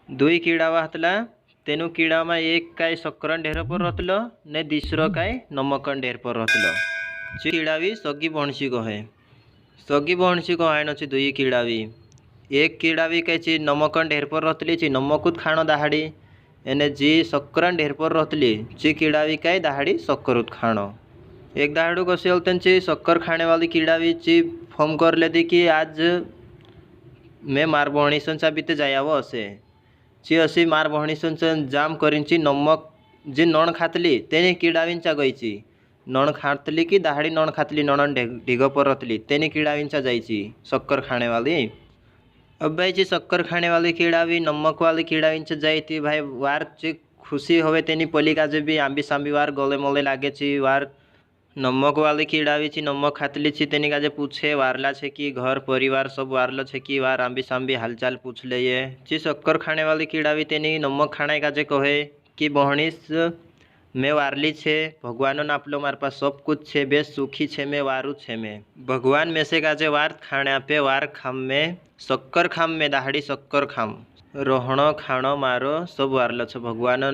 दुई कीड़ावा हतला तेनु कीड़ा में एक काय सक्करन ढेर पर रहतलो ने दूसरो काय नमकन ढेर पर रहतलो। ची कीड़ावी सगी भणसी कहे। सगी भणसी कहायनो ची दुई कीड़ावी। एक कीड़ावी काय ची नमकन ढेर पर रहतली ची नमकुत खाणो दाहाड़ी एने जी सक्करन ढेर पर रहतली ची कीड़ावी काय दाहाड़ी सक्करुत खाणो। एक दाहाड़ू कसे होलतन ची सक्कर खाने वाली कीड़ावी ची फोम कर लेती कि आज मैं मार भणीसनचा बीते जायावो असे। ची अशी मार भणीसनचं जाम करीनची नमक जी नण खातली तेनी कीड़ावींचा गईची। नण खातली की दाहाड़ी नण खातली नणन ढिग पर रहतली तेनी कीड़ावींचा जायची सक्कर खाने वाली। अब भाई जी सक्कर खाने वाली कीड़ावी नमक वाली कीड़ावींचा जायती भाई वार ची खुशी होवे तेनी पली काजे भी आंबी सांबी वार गले मले लागे ची वार नमक वाली कीड़ावी ची नमक खातली ची तेनी काजे पूछे वारला छे कि घर परिवार सब वारलो छे कि वार आंबी सांबी हालचाल पूछ लेये। ची सक्कर खाने वाली कीड़ावी तेनी नमक खाने काजे कहे कि बहनीस मैं वारली छे भगवान आपलो मार पास सब कुछ छे बेस सुखी छे मैं वारू छे मैं भगवान में से काजे वार खाने आपे वार खाम में सक्कर खाम में दाहाड़ी सक्कर खाम रोहणो खाणो मारो सब वारलो छे भगवान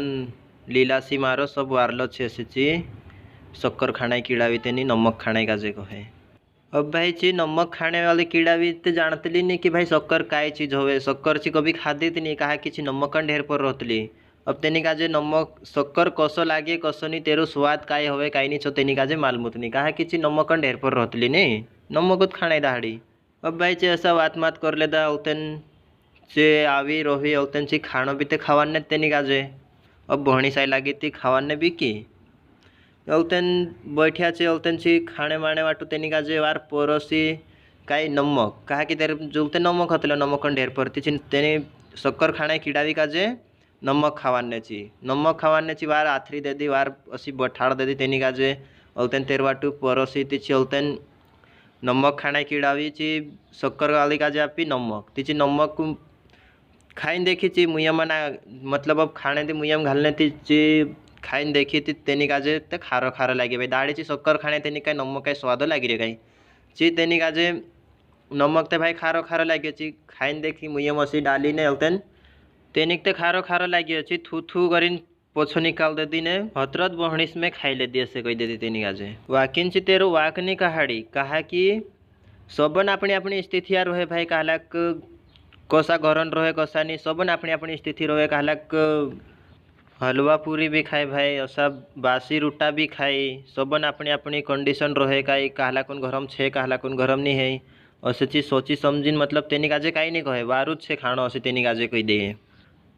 लीलासी मारो सब वारलो छे ची सक्कर खाने कीड़ावी तेनी नमक खाने काजे कहे। अब भाई ची नमक खाने वाली कीड़ावी ते जानतली नहीं कि भाई सक्कर काय चीज होवे। सक्कर ची कभी खादी थी नहीं कहा कि ची नमकन ढेर पर रहतली। अब तेनी काजे नमक सक्कर कसो लागे कसो नहीं तेरो स्वाद काय होवे काय नहीं छो तेनी काजे मालूम नहीं कहा कि ची नमकन ढेर पर रहतली नहीं नमकुत खाने दाहाड़ी। अब भाई ची ऐसा बात मात कर लेदा उतन चे आवी रोही उतन ची खानो भी ते खावान ने तेनी काजे अब भणी साई लागी थी खावान ने भी की उलतन बैठ्या छे उलतन ची खाने माने वाटू तेनी काजे वार परोसी काई नमक कहा कि तेरे जुलते नमक हतलो नमकन ढेर परती छी तेनी सक्कर खाने कीड़ावी काजे नमक खावाने ची नमक खावाने ची वार आथरी दे दी वार असी बठाड़ दे दी तेनी काजे उलतन तेर वाटू परोसी ती छी उलतन नमक खाने कीड़ावी ची सक्कर वाली काजे आपी नमक तीची नमक खाइन देखी ची मुयम ना मतलब अब खाने ती मुयम घालने ती ची खाइन देखी थी तेनी काजे ते खारो खारो लागे भाई दाड़ी ची सक्कर खाने तेनी काय नमक काय स्वाद लागी रे काय ची तेनी काजे नमक ते भाई खारो खारो लागे ची खाइन देखी मुयम असी डाली ने हलतन तेनी ते खारो खारो लागे ची थू थू करीन पोछो निकाल दे दी ने हतरत बहणीस में खाई ले दी ऐसे कही दे दी तेनी काजे वाकिन ची तेरो वाक नहीं कहाड़ी कहा कि सबन अपनी अपनी स्थिति यार रोहे भाई कहलाक कोसा घरन रोहे कोसा नहीं सबन अपनी अपनी स्थिति रोहे कहलाक हलवा पूरी भी खाए भाई ऐसा बासी रूटा भी खाई सबन अपनी अपनी कंडीशन रहे काई कहला कुन घरम छे कहला कुन घरम नहीं है ऐसे चीज सोची समझीन मतलब तेनी काजे काई नहीं कहे वारू छे खाणो ऐसे तेनी काजे कही दे।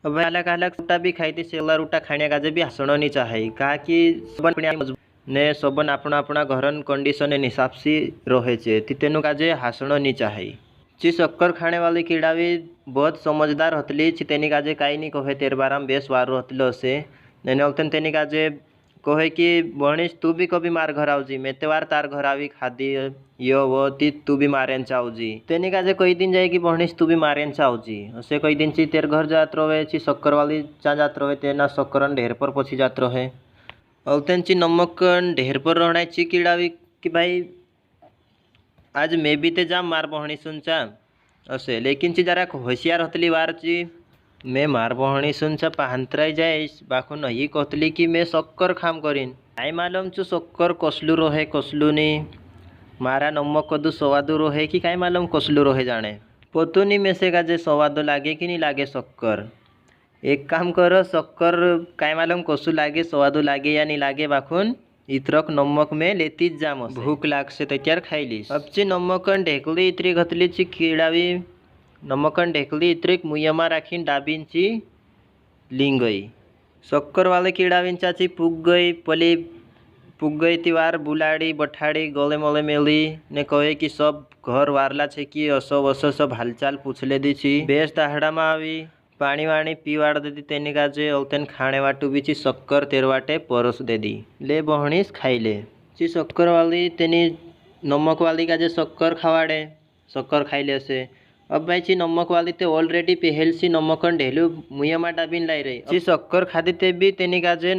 अब कहला कहला रूटा भी खाई थी सेला रूटा खाने काजे भी हसणो नहीं चाहे कहा कि सबन अपनी ने सबन अपना अपना घरन कंडीशन हिसाब से रहे छे तेनु काजे हसणो नहीं चाहे। ची सक्कर खाने वाली कीड़ावी बहुत समझदार हतली ची तेनी काजे काई नहीं कहे तेर बाराम बेस वारू हतलो असे ने उलतन तेनी काजे कहे कि बहनीश तू भी कभी मार घर आवजी मैं ते वार तार घर आवी खादी यो वो ती तू भी मारेन चावजी तेनी काजे कई दिन जाए कि बहनीश तू भी मारेन चावजी असे कई दिन ची तेर घर जात रहे ची सक्कर वाली चा जात रहे तेना सक्करन ढेर पर पछी जात रहे उलतन ची नमकन ढेर पर रहना ची कीड़ावी कि भाई आज मैं भी ते जाम मार बहणी सुनचा असे लेकिन ची जरा होशियार हतली वार ची मैं मार बहणी सुनचा पाहंतराई जायस बाखो नहीं कहतली कि मैं सक्कर खाम करीन आई मालूम चु सक्कर कसलू रोहे कसलू नी मारा नमक कदू स्वादू रोहे कि काई मालूम कसलू रोहे जाने पतो नहीं में से काजे स्वादो लागे कि नहीं लागे सक्कर एक काम करो सक्कर काई मालूम कसू लागे स्वादू लागे या नहीं लागे बाखुन इतरक नमक में लेती जाम भूख लागसे तो त्यार खाईलीस। अब ची नमकन ढेकली इतरी घतली ची कीड़ावी नमकन ढेकली इतरीक मुयमा राखीन डाबीन ची लींग गई सक्कर वाले कीड़ावींचा ची पुग गई पली पुग गई ती वार बुलाड़ी बठाड़ी गले मले मेली ने कहे कि सब घर वारला छे कि असो वसो सब हालचाल पूछ ले दी ची बेस दाहड़ा में आवी पानी वाणी पीवाड़ दे दी तेनी काजे उलतन खाने वाटू भी ची सक्कर तेर वाटे परोस दे दी ले बहणीस खाई ले ची सक्कर वाली तेनी नमक वाली काजे सक्कर खावाड़े सक्कर खाई ले से। अब भाई ची नमक वाली ते ऑलरेडी पहल सी नमकन ढेलू मुयमा डाबीन लाई रही ची सक्कर खादी ते भी तेनी काजे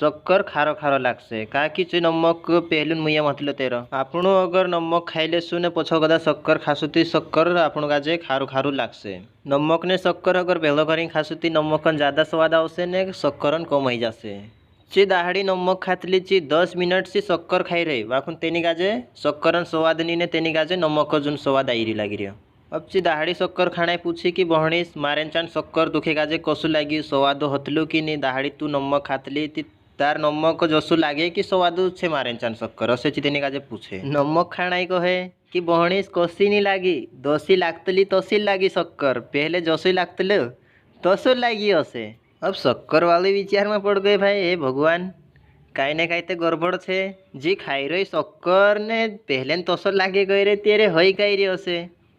शक्कर खारो खारो लागसे काकि चे नमक पहलुन मुया मतलो तेरो आपणो अगर नमक खाइले सुने पछो कदा शक्कर खासुती शक्कर आपणो गाजे खारू खारू लागसे नमक ने शक्कर अगर भेलो करी खासुती नमकन ज्यादा स्वाद आवसे ने शक्करन कम हो जासे ची दाहड़ी नमक खातली ची 10 मिनट से शक्कर खाई रही वाखुन तेनी गाजे शक्करन स्वाद नी ने तेनी गाजे नमक जुन स्वाद आईरी लागी रियो अब ची दाहड़ी शक्कर खाने पूछी कि बहणीस मारेंचान शक्कर दुखे गाजे कसु लागी स्वाद हतलू कि नी दाहड़ी तू नमक खातली ती तार नमक जसु लागे कि स्वादु छे मारेंचान शक्कर असे ची तेनी गाजे पूछे नमक खाणाई कहे कि बहणीस कसी नी लागी दोसी लागतली तसी लागी शक्कर पहले जसोई लागतल तसो लागी असे अब शक्कर वाले विचार में पड़ गए भाई हे भगवान काई ने काई ते गड़बड़ छे जी खाई रही शक्कर ने पहले तसो लागे गए रे तेरे हई काई रे असे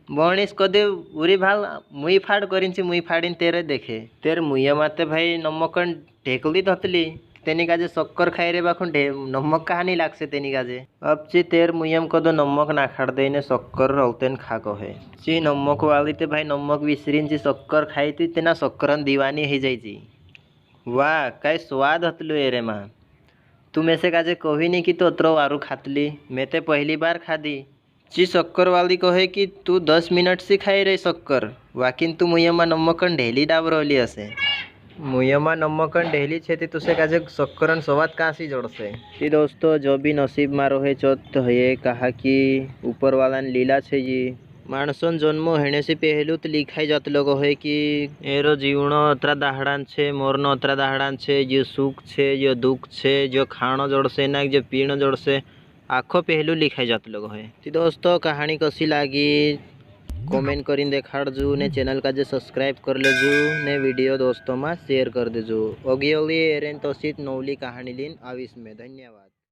बहणीस कदे उरी भाल मुई फाड़ करिंची मुई फाड़ीन तेरे देखे तेरे मुया माते भाई नमकन ढेकली धतली तेनी काजे शक्कर खाई रे बाखुन नमक कहानी लागसे तेनी काजे अब ची तेर मुयम कदो नमक नाखाड़ देने शक्कर रलतेन खा कहे ची नमक वाली ते भाई नमक विसरीन ची शक्कर खाई थी तेना शक्करन दीवानी हो जाई ची वाह काय स्वाद हतलू एरे माँ तुम ऐसे काजे कही नहीं कि तो अत्रो वारू खातली मैं ते पहली बार खादी ची शक्कर वाली कहे कि तू 10 मिनट से खाई रही शक्कर वाकिन तू मुयमा नमकन ढेली डाब रहली हसे मुयमा नमकन ढेली छे ती तुसे काजे शक्करन स्वाद कहाँ सी जोड़से ती दोस्तों जो भी नसीब मारो है चोत है कहा कि ऊपर वाला लीला छे जी माणसन जन्म हेणे से पहलू तो लिखाई जात लोगो है कि एरो जीवनो अतरा दाहड़ान छे मोरनो अतरा दाहड़ान छे जो सुख छे जो दुख छे जो खाणो जोड़से ना जो पीणो जोड़से आखो पहलू लिखाई जात लोगो है ती दोस्तों कहानी कसी लागी कमेंट करीन देखाड़जू ने चैनल का जे सब्सक्राइब कर लेजू ने वीडियो दोस्तों में शेयर कर देजू अगी एरेन तोसित नवली कहानी लीन आविस में धन्यवाद।